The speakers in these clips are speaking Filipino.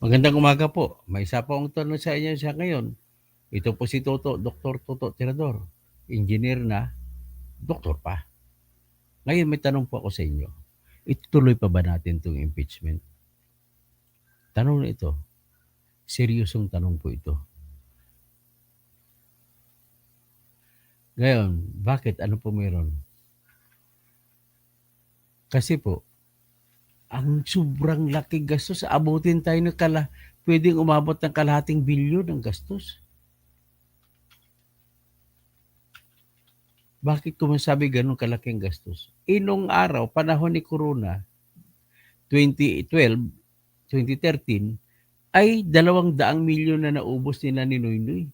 Magandang umaga po. May isa po akong tanong sa inyo sa ngayon. Ito po si Toto, Dr. Toto Tirador. Engineer na, doktor pa. Ngayon may tanong po ako sa inyo. Itutuloy pa ba natin itong impeachment? Tanong na ito. Seryosong tanong po ito. Ngayon, bakit? Ano po meron? Kasi po, ang sobrang laki gastos. Abutin tayo ng pwedeng umabot ng kalahating bilyon ng gastos. Bakit ko masabi ganun kalaking gastos? Inong araw, panahon ni Corona, 2012, 2013, ay 200 milyon na naubos nila ni Noynoy.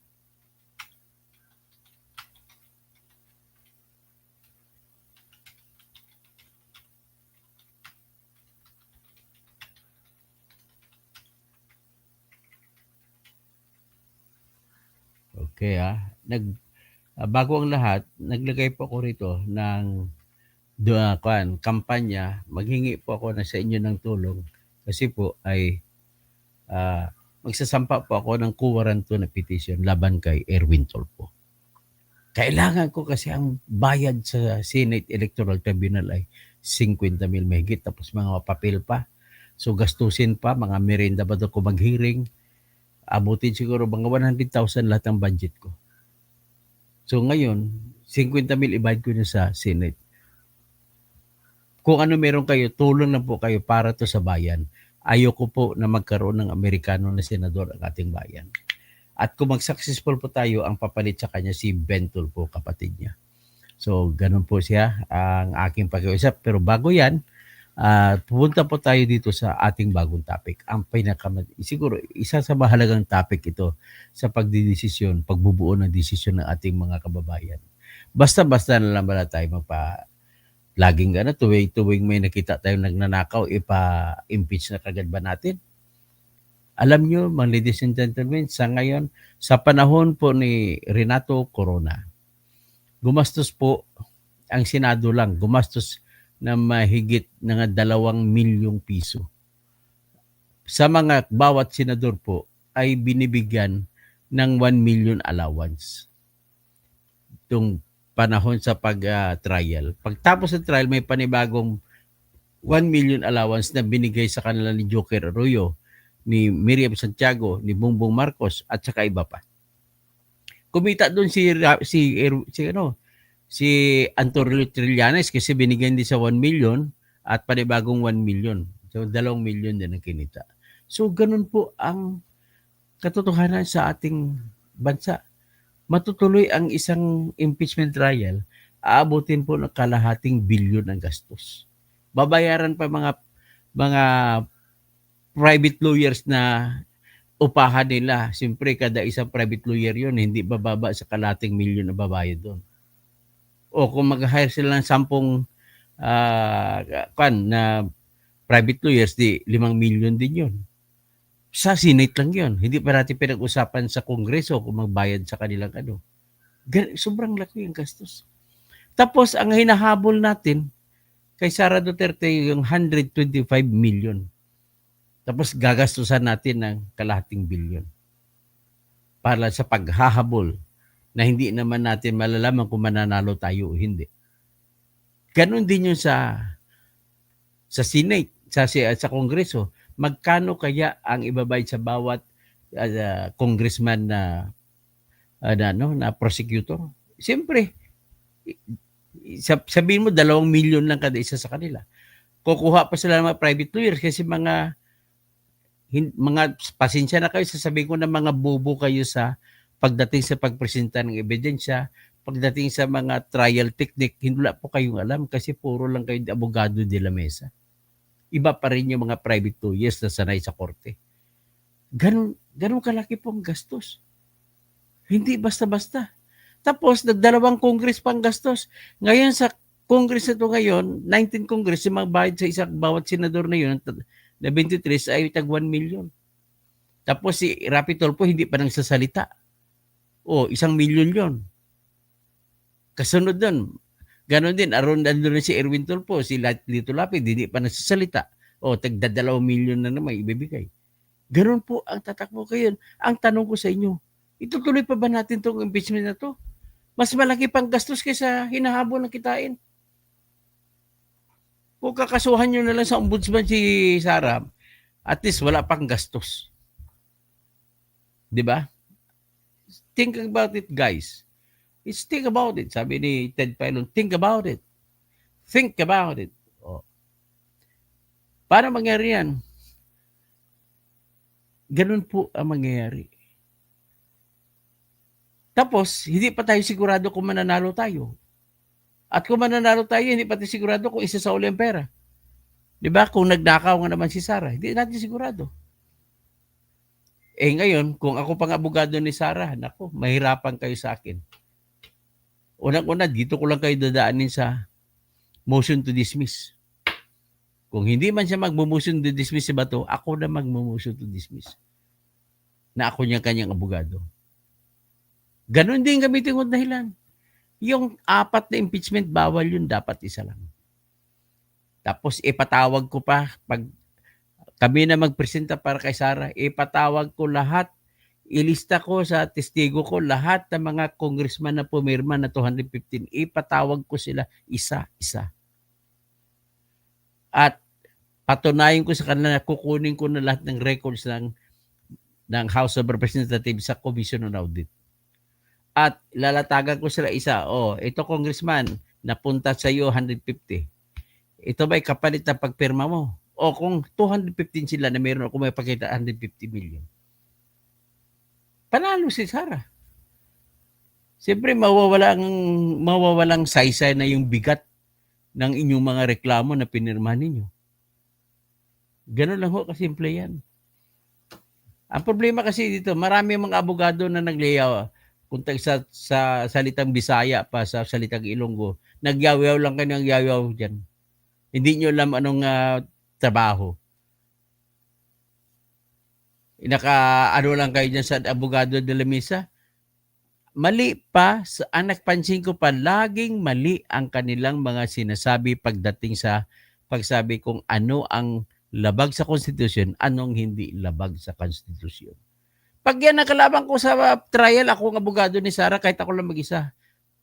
Okay bago ang lahat, naglagay po ako rito ng kampanya. Maghingi po ako na sa inyo ng tulong kasi po ay magsasampa po ako ng kuwaranto na petition laban kay Erwin Tulfo. Kailangan ko kasi ang bayad sa Senate Electoral Tribunal ay 50 mil mahigit, tapos mga papel pa. So gastusin pa, mga merenda ba ko mag-hearing, abutin siguro mga 100,000 lahat ng budget ko. So ngayon, 50 mil ibayad ko na sa Senate. Kung ano meron kayo, tulong na po kayo para to sa bayan. Ayoko po na magkaroon ng Amerikano na senador ang ating bayan. At kung mag-successful po tayo, ang papalit sa kanya si Ben Tulfo, kapatid niya. So, ganun po siya ang aking pag-iusap. Pero bago yan, pupunta po tayo dito sa ating bagong topic. Ang siguro, isa sa mahalagang topic ito sa pagdidesisyon, pagbubuo ng desisyon ng ating mga kababayan. Basta-basta na lang ba tayo laging tuwing may nakita tayong nagnanakaw, ipa-impeach na kagad ba natin? Alam nyo, mga ladies and gentlemen, sa ngayon, sa panahon po ni Renato Corona, gumastos po ang Senado lang, gumastos na mahigit ng 2 milyong piso. Sa mga bawat senador po ay binibigyan ng 1 million allowance. Itong panahon sa pag-trial. Pagtapos ng trial, may panibagong 1 million allowance na binigay sa kanila ni Joker Arroyo, ni Miriam Santiago, ni Bongbong Marcos, at saka iba pa. Kumita doon si Antonio Trillanes kasi binigyan din sa 1 million at panibagong 1 million. So 2 million din ang kinita. So ganun po ang katotohanan sa ating bansa. Matutuloy ang isang impeachment trial, aabutin po ng kalahating bilyon ng gastos. Babayaran pa mga private lawyers na upahan nila. Siyempre, kada isang private lawyer yun, hindi bababa sa kalahating milyon na babayad doon. O kung mag-hire sila ng 10 na private lawyers, di 5 million din yun. Sa Senate lang yun. Hindi pa natin pinag-usapan sa Kongreso kung magbayad sa kanilang sobrang laki ang gastos. Tapos, ang hinahabol natin kay Sara Duterte yung 125 million. Tapos, gagastusan natin ng kalahating bilyon para sa paghahabol na hindi naman natin malalaman kung mananalo tayo o hindi. Ganon din yun sa Senate, sa Kongreso. Magkano kaya ang ibabayad sa bawat congressman na prosecutor? Siyempre, sabihin mo 2 milyon lang kada isa sa kanila. Kukuha pa sila ng mga private lawyers kasi mga pasensya na kayo, sasabihin ko na mga bobo kayo sa pagdating sa pagpresenta ng ebidensya, pagdating sa mga trial technique, hindi po kayong alam kasi puro lang kayo abogado de la mesa. Iba pa rin yung mga private lawyers na sanay sa korte. Ganun kalaki pong gastos. Hindi basta-basta. Tapos, nagdalawang Congress pang gastos. Ngayon sa Congress na ito ngayon, 19 Congress, yung mga bayad sa bawat senador na yun, na 23 ay tag 1 million. Tapos si Rapi Tulfo hindi pa nang sasalita. 1 million yon. Kasunod doon, ganon din, around na si Erwin Tulfo, si Lito Lapid, hindi pa nagsasalita. Tagda 2 million na naman ibibigay. Ganun po ang tatakbo kayo. Ang tanong ko sa inyo, itutuloy pa ba natin itong impeachment na to? Mas malaki pang gastos kaysa hinahabol ng kitain. Kung kakasuhan nyo na lang sa ombudsman si Sara, at least wala pang gastos. Di ba? Think about it, guys. It's think about it. Sabi ni Ted Filon, think about it. Think about it. Oh. Para mangyari yan, ganun po ang mangyayari. Tapos, hindi pa tayo sigurado kung mananalo tayo. At kung mananalo tayo, hindi pa tayo sigurado kung isasauli ang pera. Di ba? Kung nagnakaw nga naman si Sara, hindi natin sigurado. Ngayon, kung ako pang abogado ni Sara, naku, mahirapan kayo sa akin. Unang-una, dito ko lang kayo dadaanin sa motion to dismiss. Kung hindi man siya mag-motion to dismiss si Bato, ako na mag-motion to dismiss. Na ako niyang kanyang abogado. Ganon din gamitin ko dahilan. Yung 4 na impeachment, bawal yun, dapat isa lang. Tapos ipatawag ko pa, pag kami na magpresenta para kay Sara, ipatawag ko lahat, ilista ko sa testigo ko lahat ng mga congressman na pumirma na 215, ipatawag ko sila isa-isa. At patunayan ko sa kanila na kukunin ko na lahat ng records ng House of Representatives sa Commission on Audit. At lalatagan ko sila isa, ito congressman, napunta sa iyo 150. Ito ba'y kapalit ng pagpirma mo? O kung 215 sila na meron ako may pakita 150 million. Panalo si Sara. Siyempre mawawalang saysay na yung bigat ng inyong mga reklamo na pinirmahan ninyo. Ganun lang ho kasimple yan. Ang problema kasi dito, marami mga abogado na naglayaw kung sa salitang Bisaya pa sa salitang Ilonggo, nagyaw-yaw lang kayo ng yaw-yaw dyan. Hindi nyo alam anong trabaho. Ano lang kayo dyan sa abogado de la mesa. Mali pa, ang nagpansin ko pa, laging mali ang kanilang mga sinasabi pagdating sa pagsabi kung ano ang labag sa konstitusyon, anong hindi labag sa konstitusyon. Pag yan nakalaban ko sa trial, ako ang abogado ni Sara, kahit ako lang mag-isa,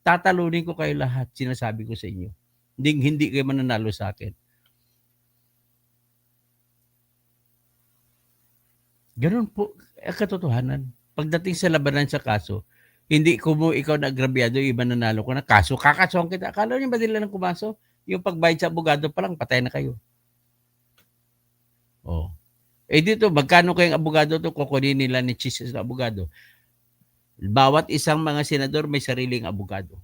tatalunin ko kayo lahat, sinasabi ko sa inyo. Hindi kayo mananalo sa akin. Ganun po ang katotohanan. Pagdating sa labanan sa kaso, hindi ko mo ikaw na agrabyado, iba nanalo ko na kaso, kakasuhan kita. Akala niyo ba nila ng kumaso? Yung pagbayad sa abogado pa lang, patay na kayo. Dito, magkano kayong abogado to kukunin nila ni Chis na abogado? Bawat isang mga senador may sariling abogado.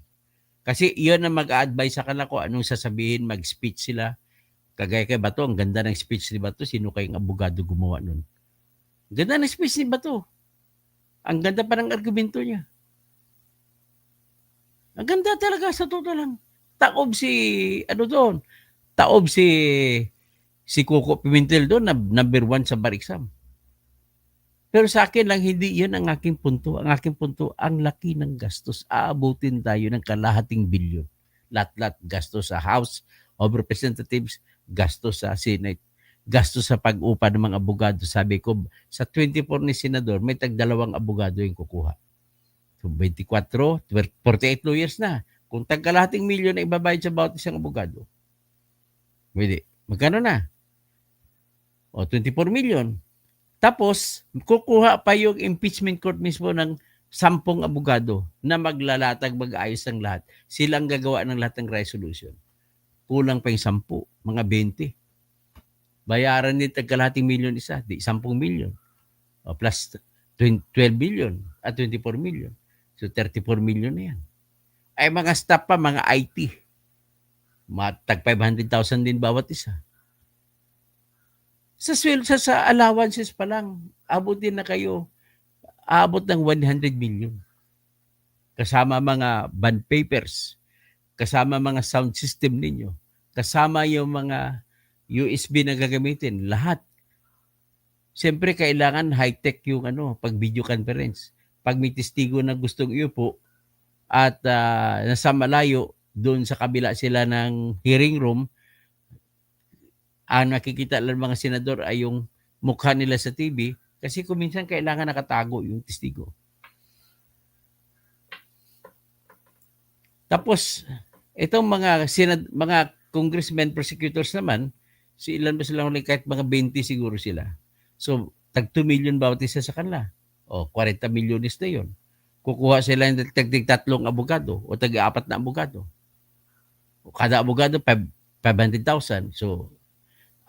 Kasi iyon ang mag-a-advise sa kanila kung anong sasabihin, mag-speech sila. Kagaya kay Bato, ang ganda ng speech ni Bato, sino kayong abogado gumawa nun? Ganda ng speech ni Bato. Ang ganda pa ng argumento niya. Ang ganda talaga sa totoo lang. Taob si Coco Pimentel doon, number 1 sa bar exam. Pero sa akin lang, hindi yun ang aking punto. Ang aking punto, ang laki ng gastos. Aabutin tayo ng kalahating bilyon. Lahat-lahat gastos sa House of Representatives, gastos sa Senate, gastos sa pag-upa ng mga abogado. Sabi ko, sa 24 ni Senador, may tag-2 abogado yung kukuha. So 24, 48 lawyers na. Kung tag-kalahating milyon na ibabayad sa bawat isang abogado, pwede. Magkano na? 24 million. Tapos, kukuha pa yung impeachment court mismo ng 10 abogado na maglalatag, mag-ayos ng lahat. Silang gagawa ng lahat ng resolution. Kulang pa yung 10, mga 20. Bayaran nito kalahating milyon isa, di 10 milyon. Plus 12 billion at 24 million. So 34 million na yan. Ay mga staff pa, mga IT. Tag 500,000 din bawat isa. Sa allowances pa lang, abutin na kayo, aabot ng 100 million. Kasama mga bond papers, kasama mga sound system ninyo, kasama yung mga USB na gagamitin, lahat. Siyempre, kailangan high-tech yung pag video conference. Pag may testigo na gustong iupo at nasa malayo, doon sa kabila sila ng hearing room, ang nakikita lang mga senador ay yung mukha nila sa TV, Kasi kung minsan kailangan nakatago yung testigo. Tapos, itong mga congressmen prosecutors naman, si ilan ba sila ulit, kahit mga 20 siguro sila. So, tag 2 million bawat isa sa kanila. O, 40 milyones na yun. Kukuha sila ng tatlong abogado o tag-apat na abogado. O kada abogado, 500,000. So,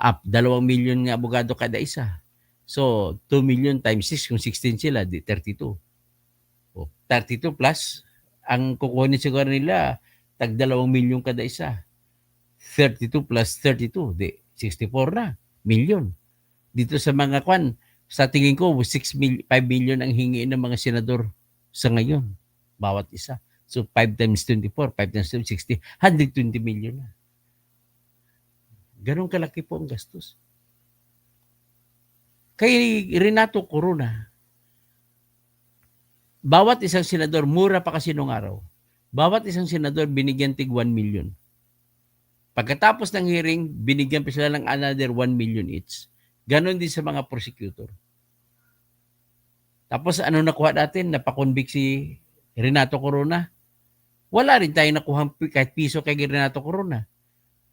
2 million nga abogado kada isa. So, 2 million times 6, kung 16 sila, di 32. O, 32 plus, ang kukunin siguro nila, tag 2 milyon kada isa. 32 plus 32, di 64 na milyon. Dito sa mga kwan, sa tingin ko, 5 million ang hingi ng mga senador sa ngayon, bawat isa. So, 5 times 24, 5 times 60, 120 million na. Ganun kalaki po ang gastos. Kay Renato Corona, bawat isang senador, mura pa kasi nung araw, bawat isang senador binigyan tig 1 million. Pagkatapos ng hearing, binigyan pa sila ng another 1 million each. Ganon din sa mga prosecutor. Tapos ano nakuha natin? Napakonvict si Renato Corona. Wala rin tayo nakuha kahit piso kay Renato Corona.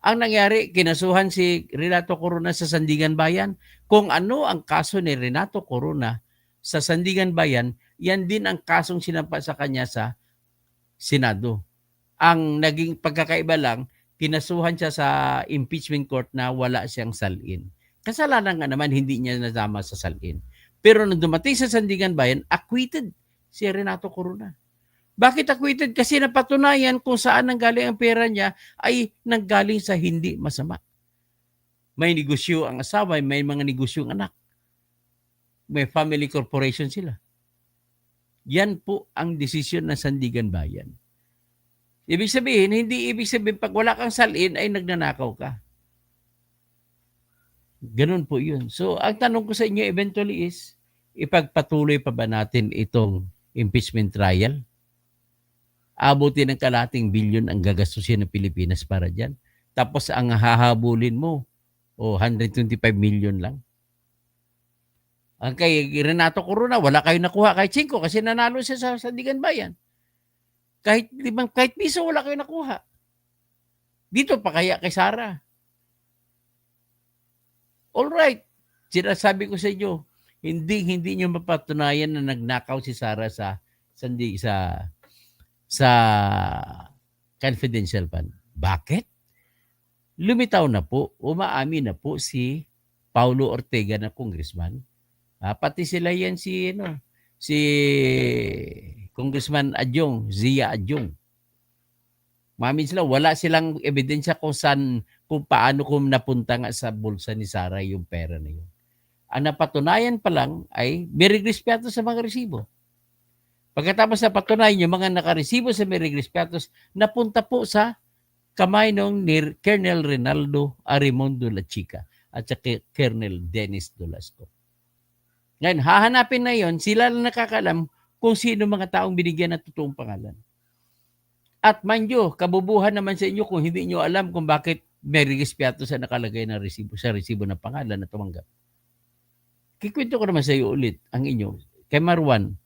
Ang nangyari, kinasuhan si Renato Corona sa Sandigan Bayan. Kung ano ang kaso ni Renato Corona sa Sandigan Bayan, yan din ang kasong sinampa sa kanya sa Senado. Ang naging pagkakaiba lang, kinasuhan siya sa impeachment court na wala siyang salin. Kasalanan nga naman, hindi niya nasama sa salin. Pero nung dumating sa Sandigan Bayan, acquitted si Renato Corona. Bakit acquitted? Kasi napatunayan kung saan nanggaling ang pera niya ay nanggaling sa hindi masama. May negosyo ang asawa, may mga negosyo ang anak. May family corporation sila. Yan po ang desisyon ng Sandigan Bayan. Ibig sabihin, hindi ibig sabihin pag wala kang salin ay nagnanakaw ka. Ganun po yun. So, ang tanong ko sa inyo eventually is, ipagpatuloy pa ba natin itong impeachment trial? Abutin ng kalating bilyon ang gagastusin ng Pilipinas para dyan. Tapos ang hahabulin mo, 125 million lang. Ang kay Renato Corona, wala kayo nakuha kahit 5 kasi nanalo siya sa Sandigan Bayan. Kahit piso wala kayo nakuha. Dito pa kaya kay Sara. All right. Sinasabi ko sa inyo, hindi niyo mapatunayan na nagnakaw si Sara sa confidential fund. Bakit? Lumitaw na po, umaamin na po si Paulo Ortega na congressman. Pati sila yan si Congressman Adjong, Zia Adjong. Umamin sila, wala silang ebidensya kung paano kung napunta nga sa bulsa ni Sara yung pera na yun. Ang napatunayan pa lang ay may regrespiatos sa mga resibo. Pagkatapos na patunayan yung mga nakaresibo sa may regrespiatos, napunta po sa kamay ng Colonel Rinaldo Arimondo La Chica at saka Colonel Dennis Dolasco. Ngayon, hahanapin na yon, sila lang nakakalam kung sino mga taong binigyan ng totoong pangalan. At mind you, kabubuhan naman sa inyo kung hindi nyo alam kung bakit may regrespiatos sa nakalagay na resibo, sa resibo ng pangalan na tumanggap. Kikwento ko naman sa iyo ulit ang inyo. Kay Marwan,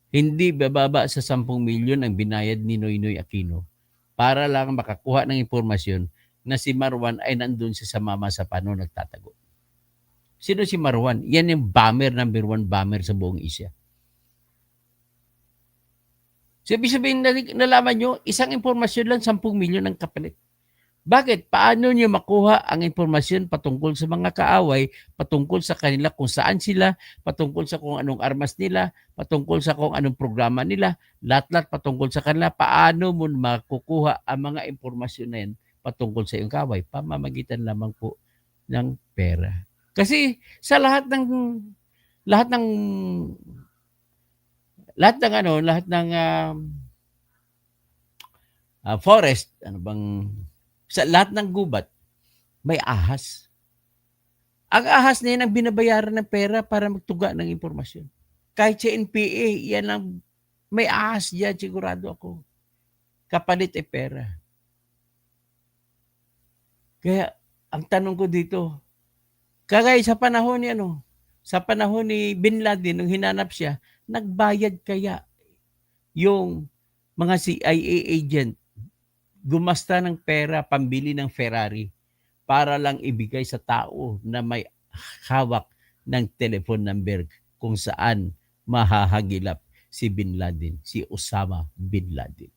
hindi bababa sa 10 milyon ang binayad ni Noynoy Aquino para lang makakuha ng impormasyon na si Marwan ay nandun sa mama sa pano nagtatago. Sino si Marwan? Yan yung number 1 bomber sa buong Asia. So, ibig sabihin, nalaman nyo, isang impormasyon lang, 10 milyon ang kapalit. Bakit? Paano nyo makuha ang impormasyon patungkol sa mga kaaway, patungkol sa kanila kung saan sila, patungkol sa kung anong armas nila, patungkol sa kung anong programa nila, lahat-lahat patungkol sa kanila, paano mo makukuha ang mga impormasyon na yan patungkol sa iyong kaaway? Pamamagitan lamang po ng pera. Kasi sa lahat ng forest, sa lahat ng gubat, may ahas. Ang ahas na yan ang binabayaran ng pera para magtuga ng impormasyon. Kahit sa NPA, yan ang may ahas dyan, sigurado ako. Kapalit ay pera. Kaya, ang tanong ko dito, kagaya sa panahon ni Sa panahon ni Bin Laden, nung hinanap siya, nagbayad kaya yung mga CIA agent gumasta ng pera pambili ng Ferrari para lang ibigay sa tao na may hawak ng telephone number kung saan mahahagilap si Bin Laden, si Osama Bin Laden.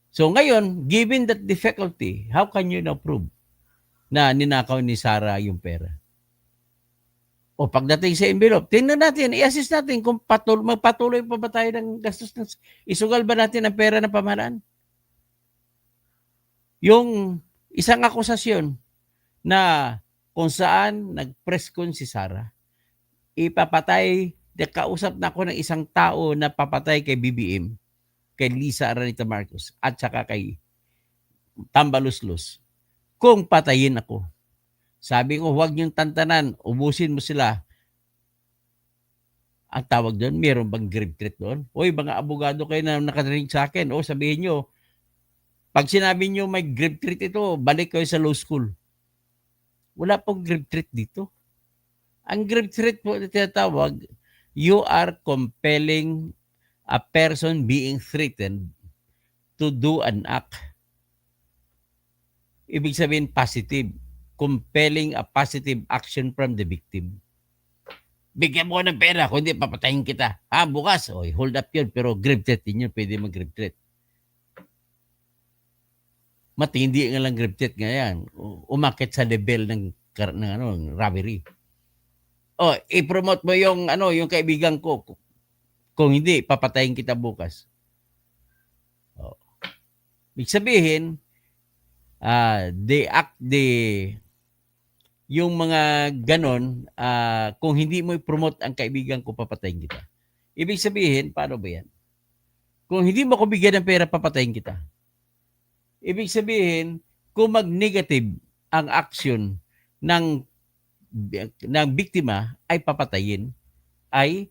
So ngayon, given that difficulty, how can you now prove na ninakaw ni Sarah yung pera? O pagdating sa envelope, tingnan natin, i-assess natin kung magpatuloy pa ba tayo ng gastos. Isugal ba natin ang pera ng pamahalaan? Yung isang akusasyon na kung saan nag-press con si Sarah, ipapatay, kausap na ako ng isang tao na papatay kay BBM, kay Lisa Araneta Marcos, at saka kay Tambaluslos, kung patayin ako. Sabi ko, huwag niyong tantanan, ubusin mo sila. Ang tawag doon, meron bang grave threat doon? Oy, mga abogado kayo na nakarinig sa akin, o sabihin nyo, pag sinabi nyo may grave threat ito, balik kayo sa law school. Wala pong grave threat dito. Ang grave threat po na tinatawag, you are compelling a person being threatened to do an act. Ibig sabihin positive. Compelling a positive action from the victim. Bigyan mo ko ng pera, kung hindi papatayin kita. Bukas, hold up yun, pero grave threat din yun, pwede mag-grave threat. Matindi nga lang grave threat nga yan. Umakit sa level ng robbery. I-promote mo yung kaibigan ko. Kung hindi, papatayin kita bukas. Ibig sabihin, yung mga ganon, kung hindi mo i-promote ang kaibigan ko, papatayin kita. Ibig sabihin, paano ba yan? Kung hindi mo ko bigyan ng pera, papatayin kita. Ibig sabihin, kung mag-negative ang action ng biktima ay papatayin, ay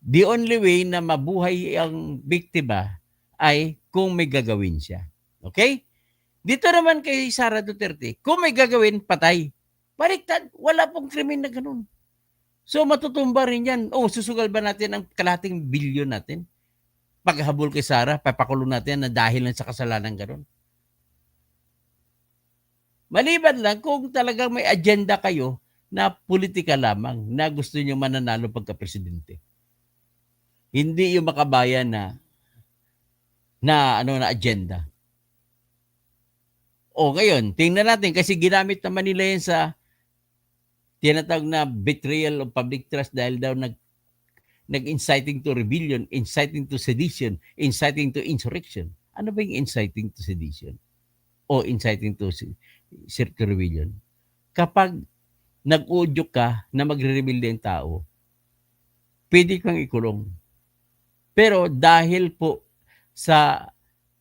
the only way na mabuhay ang biktima ay kung may gagawin siya. Okay? Dito naman kay Sara Duterte, kung may gagawin, patay. Baliktad, wala pong krimen na ganun. So matutumba rin yan. Susugal ba natin ang kalahating bilyon natin? Paghabol kay Sara, papakulong natin na dahil lang sa kasalanan ganun. Maliban lang kung talagang may agenda kayo na politika lamang na gusto nyo mananalo pagka-presidente. Hindi yung makabayan na agenda. Ngayon, tingnan natin kasi ginamit naman nila yan sa tinatawag na betrayal of public trust dahil daw nag-inciting to rebellion, inciting to sedition, inciting to insurrection. Ano ba yung inciting to sedition? O inciting to rebellion? Kapag nag-udyok ka na magre-rebelde ang tao, pwede kang ikulong. Pero dahil po sa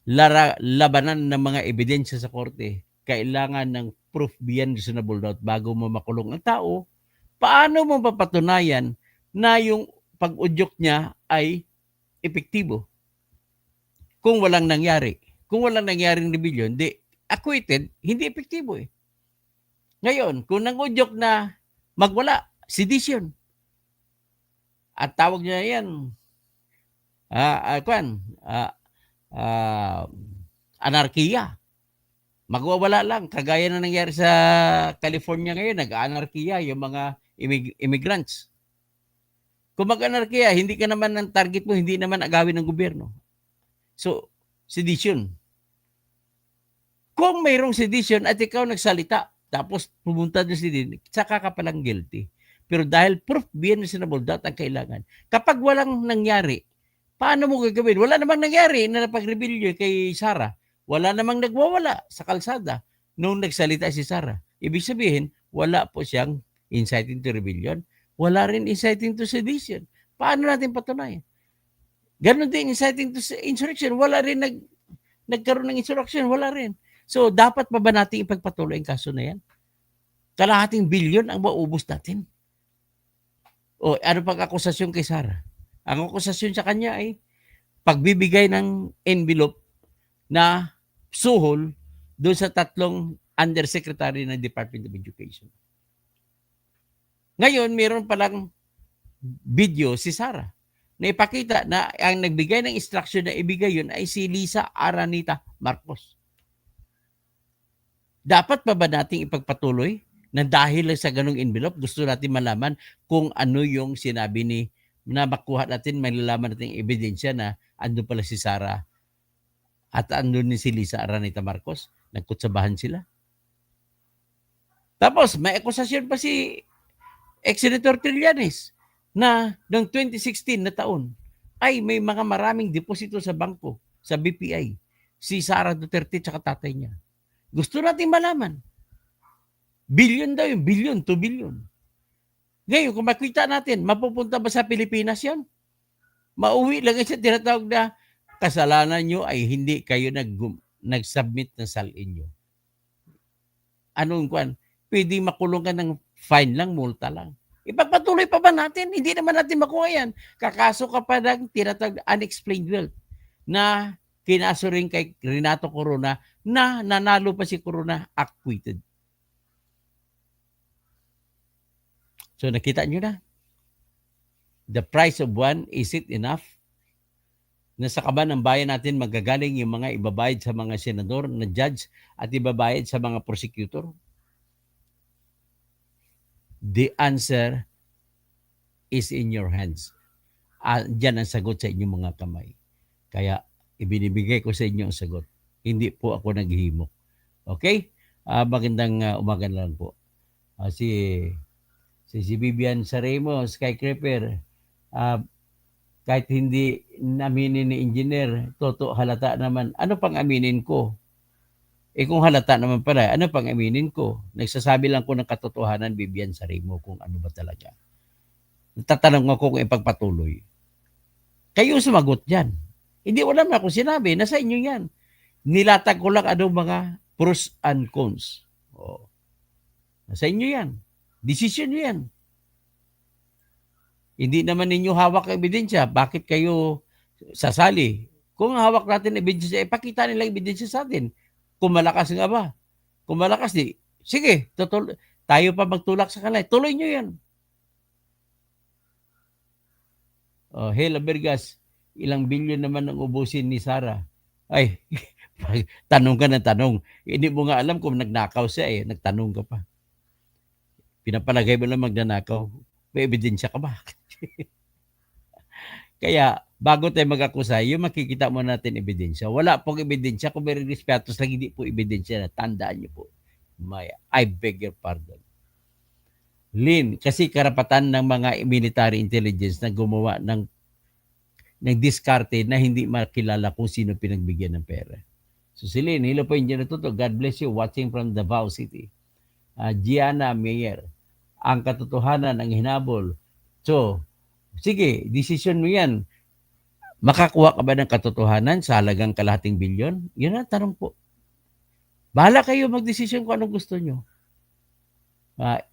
labanan ng mga ebidensya sa korte, kailangan ng proof beyond reasonable doubt bago mo makulong ang tao. Paano mo papatunayan na yung pag-udyok niya ay epektibo? Kung walang nangyari. Kung walang nangyaring rebellion, acquitted, hindi epektibo eh. Ngayon, kung nang-udyok na magwala, sedition. At tawag niya yan, anarkiya. Magwawala lang. Kagaya na nangyari sa California ngayon, nag-anarkiya yung mga immigrants. Kung mag-anarkiya, hindi ka naman ang target mo, hindi naman agawin ng gobyerno. So, sedition. Kung mayroong sedition at ikaw nagsalita, tapos pumunta doon si Din, saka ka palang guilty. Pero dahil proof beyond reasonable doubt ang kailangan, kapag walang nangyari, paano mo gagawin? Wala namang nangyari na napag-rebellion kay Sarah. Wala namang nagwawala sa kalsada nung nagsalita si Sarah. Ibig sabihin, wala po siyang inciting to rebellion. Wala rin inciting to sedition. Paano natin patunayan? Ganon din inciting to insurrection. Wala rin nagkaroon ng insurrection. Wala rin. So, dapat pa ba natin ipagpatuloy ang kaso na yan? Kalahating bilyon ang maubos natin. Ano pang akusasyon kay Sarah? Ang akusasyon sa kanya ay pagbibigay ng envelope na suhol doon sa 3 undersecretary ng Department of Education. Ngayon, meron palang video si Sara na ipakita na ang nagbigay ng instruction na ibigay yun ay si Lisa Aranita Marcos. Dapat pa ba nating ipagpatuloy na dahil lang sa ganung envelope, gusto natin malaman kung ano yung sinabi ni na makuha natin, malalaman natin ebidensya na ando pala si Sara at ando ni si Lisa Aranita Marcos, nagkutsabahan sila. Tapos may akusasyon pa si ex-Senator Trillanes na noong 2016 na taon ay may mga maraming deposito sa bangko, sa BPI, si Sara Duterte at tatay niya. Gusto natin malaman. Billion daw yun, billion, 2 billion. Ngayon, kung makita natin, mapupunta ba sa Pilipinas yan? Mauwi lang siya, tinatawag na kasalanan nyo ay hindi kayo nag-submit ng salin nyo. Anong kwan? Pwede makulong ka ng fine lang, multa lang. Ipagpatuloy pa ba natin? Hindi naman natin makuha yan. Kakaso ka pa ng tinatawag unexplained wealth na kinaso rin kay Renato Corona na nanalo pa si Corona, acquitted. So nakita nyo na. The price of one, is it enough? Na sa kaban ng bayan natin magagaling yung mga ibabayad sa mga senador na judge at ibabayad sa mga prosecutor? The answer is in your hands. Diyan ang sagot sa inyong mga kamay. Kaya ibinibigay ko sa inyo ang sagot. Hindi po ako naghihimok. Okay? Magandang umaga lang po. Si Vivian Saremo, Skycraper, kahit hindi naminin ni engineer, halata naman. Ano pang aminin ko? Kung halata naman pala, ano pang aminin ko? Nagsasabi lang ko ng katotohanan, Vivian Saremo, kung ano ba talaga. Tatanong ako kung ipagpatuloy. Kayo sumagot dyan. Hindi, wala na akong sinabi. Nasa inyo yan. Nilatag ko lang anong mga pros and cons. Nasa inyo yan. Decision nyo yan. Hindi naman ninyo hawak ang ebidensya. Bakit kayo sasali? Kung hawak natin ebidensya, ipakita nila ebidensya sa atin. Kung malakas nga ba? Kung malakas, sige, tayo pa magtulak sa kanila. Tuloy nyo yan. Hela Bergas, ilang bilyon naman ang ubusin ni Sara? Ay, tanong ka ng tanong. Hindi mo nga alam kung nagnakaw siya nagtanong ka pa. Pinapalagay mo lang magnanakaw. May ebidensya ka ba? Kaya, bago tayo mag-akusa, yung makikita mo natin ebidensya. Wala pong ebidensya. Kung may respetos lang, hindi po ebidensya na. Tandaan niyo po. I beg your pardon. Lin, kasi karapatan ng mga military intelligence na gumawa ng diskarte na hindi makilala kung sino pinagbigyan ng pera. So si Lin, hello po Engineer Tuto. God bless you. Watching from Davao City. Gianna Mayer, ang katotohanan ang hinabol. So, sige, decision mo yan. Makakuha ka ba ng katotohanan sa halagang kalahating bilyon? Yun ang tanong po. Bahala kayo mag-decision kung anong gusto nyo.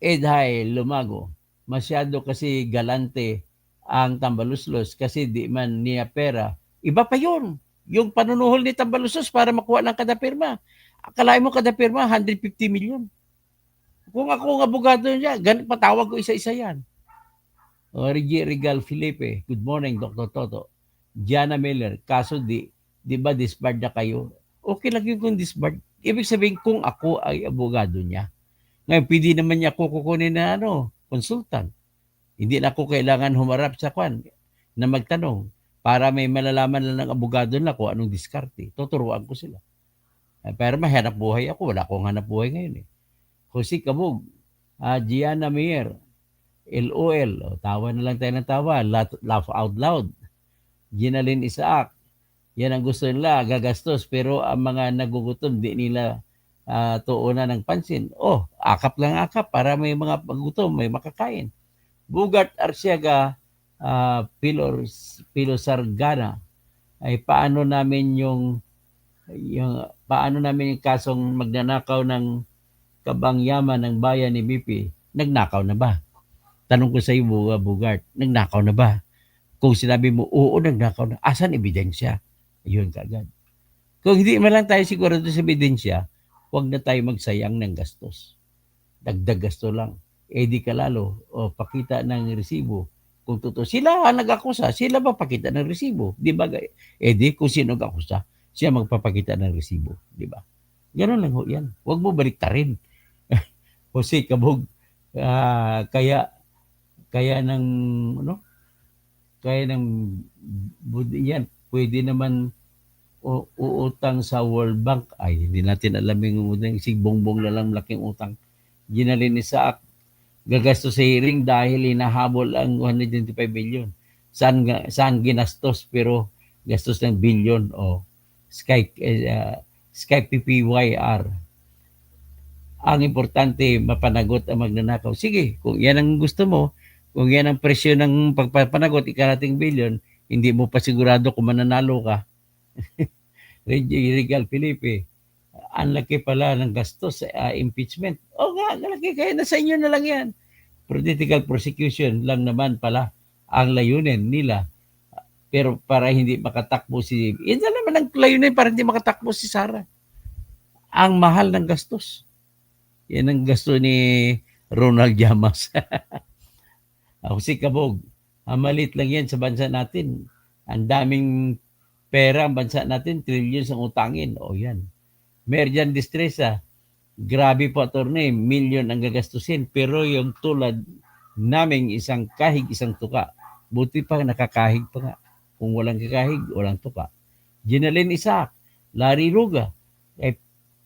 Edhay Lumago, masyado kasi galante ang Tambaluslos kasi di man niya pera. Iba pa yun. Yung panunuhol ni Tambaluslos para makuha ng kada pirma. Akalain mo kada pirma, 150 million. Kung ako ang abogado niya, patawag ko isa-isa yan. Regal Felipe, good morning, Dr. Toto. Gianna Miller, kaso di ba disbarred na kayo? Okay lang yun kung disbarred. Ibig sabihin kung ako ay abogado niya. Ngayon, pwede naman niya ako kukunin na consultant. Hindi na ako kailangan humarap sa na magtanong para may malalaman lang ng abogado na kung anong diskarte. Tuturuan ko sila. Pero mahanap buhay ako. Wala akong hanap buhay ngayon Jose Cabog, Gianna Mayer, LOL, tawa na lang tayo ng tawa, laugh out loud. Ginalyn Isaac, yan ang gusto nila, gagastos, pero ang mga nagugutom, di nila tuunan ng pansin. Akap lang akap para may mga pagutom, may makakain. Bugart Arsiaga, Pilosargana, ay paano namin yung kasong magnanakaw ng kabangyaman ng bayan ni BP, nagnakaw na ba? Tanong ko sa iyo, Bugart, nagnakaw na ba? Kung sinabi mo, oo, nagnakaw na, asan ebidensya? Ayun kagad. Kung hindi man lang tayo sigurado sa ebidensya, huwag na tayo magsayang ng gastos. Dagdag gasto lang. di kalalo, o pakita ng resibo. Kung totoo, sila ang nag-akusa, sila ba pakita ng resibo? Di ba? Di kung sino nag-akusa, siya magpapakita ng resibo. Di ba? Ganun lang ho yan. Huwag mo baliktarin. Jose Cabog, kaya kaya ng ano, kaya ng yan, pwede naman uutang sa World Bank. Ay, hindi natin alam yung utang. Si Bongbong na lang laking utang. Ginalin ni Saak, gagasto sa hearing dahil hinahabol ang 125 billion. Saan ginastos pero gastos ng billion o Sky PPYR. Ang importante, mapanagot ang magnanakaw. Sige, kung yan ang gusto mo, kung yan ang presyo ng pagpapanagot, ikarating billion, hindi mo pa sigurado kung mananalo ka. Regal Felipe, ang laki pala ng gastos sa impeachment. O nga, laki, kaya nasa inyo na lang yan. Political prosecution lang naman pala ang layunin nila. Pero para hindi makatakbo si... Yan na naman ang layunin para hindi makatakbo si Sara. Ang mahal ng gastos. Yan ang gasto ni Ronald Llamas. Ako si Kabog. Malit lang yan sa bansa natin. Ang daming pera ang bansa natin, trillions ang utangin. O yan. Merjan Distresa, grabe po attorney, million ang gagastusin. Pero yung tulad naming isang kahig, isang tuka, buti pa nakakahig pa nga. Kung walang kakahig, walang tuka. Ginalin Isaac, Larry Ruga,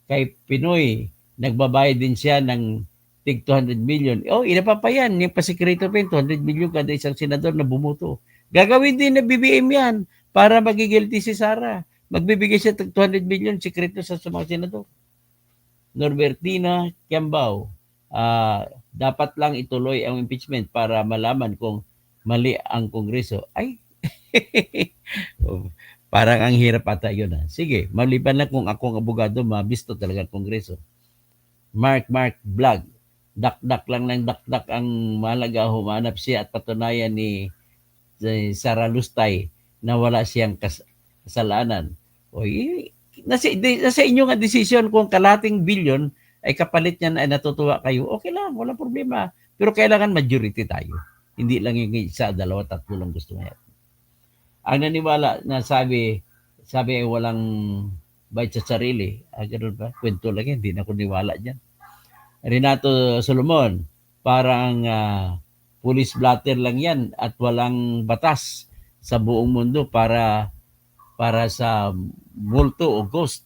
kay Pinoy, nagbabayad din siya ng tig 200 million. Oh, inapa pa yan. Yung pasikreto pa yun, 200 million kada isang senador na bumuto. Gagawin din na BBM yan para magigilty si Sara. Magbibigay siya ng 200 million sikreto sa mga senador. Norbertina Kiambao, dapat lang ituloy ang impeachment para malaman kung mali ang Kongreso. Ay, parang ang hirap ata yun. Sige, maliban lang kung akong abogado, mabisto talaga ang Kongreso. Mark Vlog, dakdak lang ng dakdak ang mahalaga, humanap siya at patunayan ni Sara Lustay na wala siyang kasalanan. O, nasa inyo nga desisyon kung kalating bilyon ay kapalit niyan ay natutuwa kayo, okay lang, walang problema. Pero kailangan majority tayo. Hindi lang yung isa, dalawa, tatlo lang gusto niya. Ang naniwala na sabi ay walang bayad sa sarili. Ganun ba? Kwento lang yan. Hindi na ako niwala dyan. Renato Solomon, parang police blatter lang yan at walang batas sa buong mundo para sa multo o ghost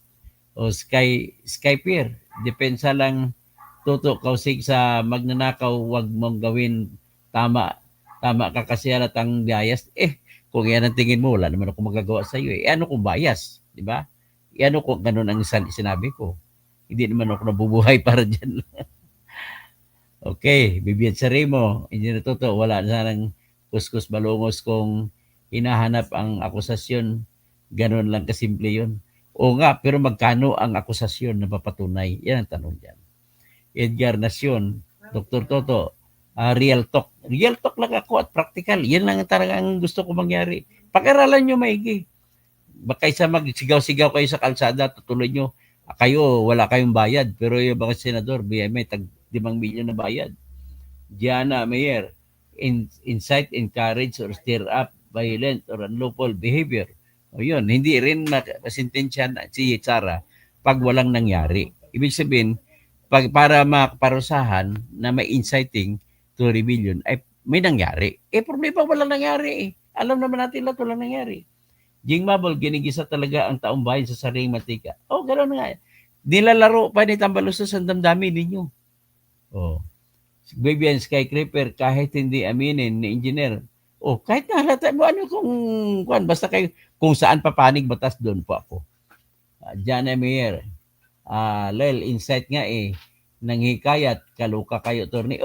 o skypier. Depensa lang tuto kausig sa magnanakaw, wag mong gawin tama ka kasi halatang bias. Kung yan ang tingin mo, wala naman ako magagawa sa iyo. Ano kung bias, di ba? Ano kung ganun ang sinabi ko? Hindi naman ako nabubuhay para dyan. Okay, Vivian Sarimo, hindi natuto, wala na nang kuskus balungos kung hinahanap ang akusasyon. Ganun lang kasimple yun. O nga, pero magkano ang akusasyon na papatunay? Yan ang tanong dyan. Edgar Nacion, Dr. Toto, real talk. Real talk lang ako at practical. Yan lang talagang gusto ko mangyari. Pag-aralan nyo maigi. Baka isa magsigaw-sigaw kayo sa kalsada, tutuloy nyo, kayo, wala kayong bayad. Pero yung mga senador, BMA, tag 5 milyon na bayad. Gianna Mayer, incite, encourage, or stir up violent or unlawful behavior. O yun, hindi rin masintensya si Sara pag walang nangyari. Ibig sabihin, para makaparusahan na may inciting to rebellion, ay may nangyari. Problema walang nangyari. Alam naman natin lahat walang nangyari. Jing Mabel, ginigisa talaga ang taong bayan sa sariling matika. Gano'n nga. Nilalaro pa ni Tambalustos ang damdamin ninyo. Vivian Skycraper, kahit hindi aminin ni engineer, kahit nahalata mo, ano kung basta kayo, kung saan papanig batas, doon po ako. Jana Mayer, Lel, insight nga nang hikayat, kaluka kayo, attorney.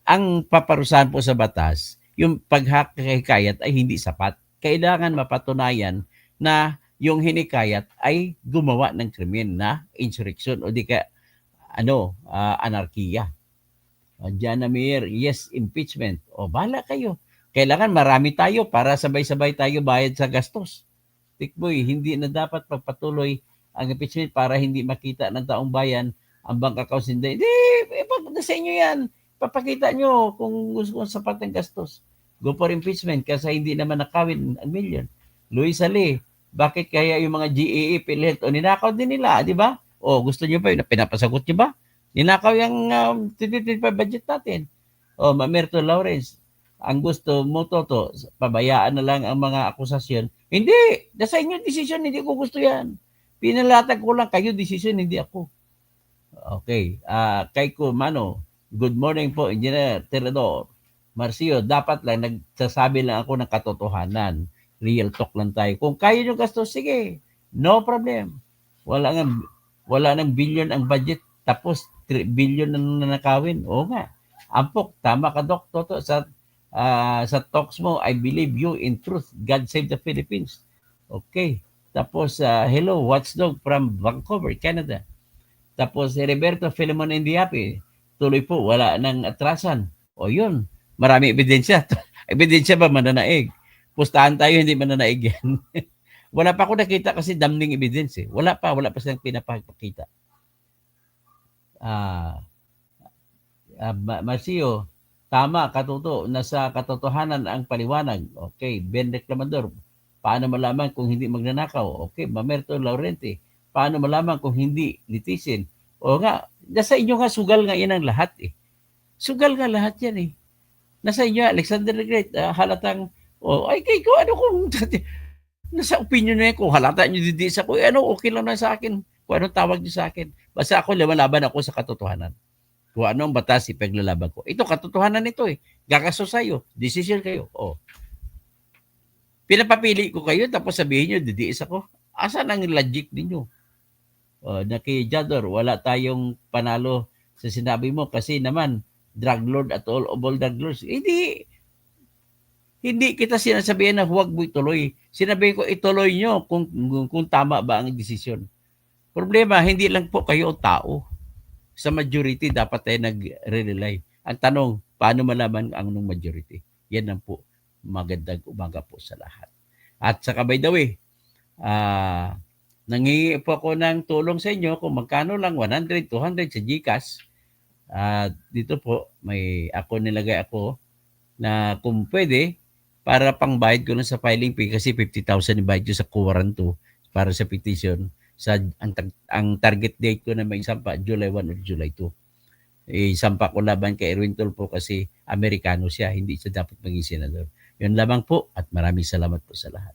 Ang paparusahan po sa batas, yung paghikayat ay hindi sapat. Kailangan mapatunayan na yung hinikayat ay gumawa ng krimen na insurrection o di ka anarkiya. Jana Mayer, yes, impeachment. Bala kayo. Kailangan marami tayo para sabay-sabay tayo bayad sa gastos. Tikboy, hindi na dapat pagpatuloy ang impeachment para hindi makita ng taong bayan ang bank accounts. Hindi, pag sa inyo yan. papakita nyo kung gusto kong sapat ng gastos. Go for impeachment kasi hindi naman nakawin ang million. Luis Ali, bakit kaya yung mga GAA, PhilHealth, o ninakaw din nila, di ba? O gusto nyo ba yun? Pinapasagot nyo ba? Ninakaw yung 2025 budget natin. O Mamerto Lawrence, ang gusto mo, Toto, pabayaan na lang ang mga akusasyon. Hindi! Nasa inyo decision, hindi ko gusto yan. Pinalatag ko lang kayo decision, hindi ako. Okay. Kay Mano, good morning po, Engineer Teredor. Marcio, dapat lang nagsasabi lang ako ng katotohanan. Real talk lang tayo. Kung kaya nyo gasto, sige. No problem. Wala nang billion ang budget. Tapos 3 billion na nanakawin. Oo nga. Ampok, tama ka, Dok Toto. Sa talks mo, I believe you in truth. God save the Philippines. Okay. Tapos, hello, Watchdog from Vancouver, Canada. Tapos, si Roberto Filemon Indiapi, tuloy po, wala nang atrasan. O yun, marami ebidensya. Ebidensya ba mananaig? Pustahan tayo, hindi mananaig yan. Wala pa ako nakita kasi damning evidence eh. Wala pa silang pinapakita. Marcio, tama, katuto, nasa katotohanan ang paliwanag. Okay, Ben Reclamador, paano malaman kung hindi magnanakaw? Okay, Mamerto Laurente, paano malaman kung hindi litisin? O nga, nasa inyo nga, sugal nga yan ang lahat eh. Sugal nga lahat yan eh. Nasa inyo, Alexander the Great, halatang, ay kay ko, ano kung, nasa opinion na yan, kung halata nyo didi sa ko, okay lang na sa akin. Kung anong tawag nyo sa akin. Basta ako, lumalaban ako sa katotohanan. Kung anong batas ipaglalaban ko. Ito, katotohanan nito eh. Gakaso sa'yo. Decision kayo. Pinapapili ko kayo, tapos sabihin nyo, didiis ako. Asan ang logic ninyo? Na kay Jador, wala tayong panalo sa sinabi mo kasi naman, drug lord at all of all drug lords. Hindi kita sinasabihan na huwag mo ituloy. Sinabi ko, ituloy nyo kung tama ba ang desisyon. Problema, hindi lang po kayo tao. Sa majority, dapat tayo nag-rely. Ang tanong, paano malaman ang majority? Yan lang po. Magandang umaga po sa lahat. At saka by the way, nanghingi po ako ng tulong sa inyo kung magkano lang, 100, 200 sa GCash. Dito po, ako nilagay ako na kung pwede, para pang bayad ko lang sa filing fee kasi 50,000 ibayad ko sa Quorum 2 para sa petition. Ang target date ko na may sampa, July 1 or July 2. Isampa ko laban kay Erwin Tulfo kasi Amerikano siya, hindi siya dapat maging senador. Yun lamang po at maraming salamat po sa lahat.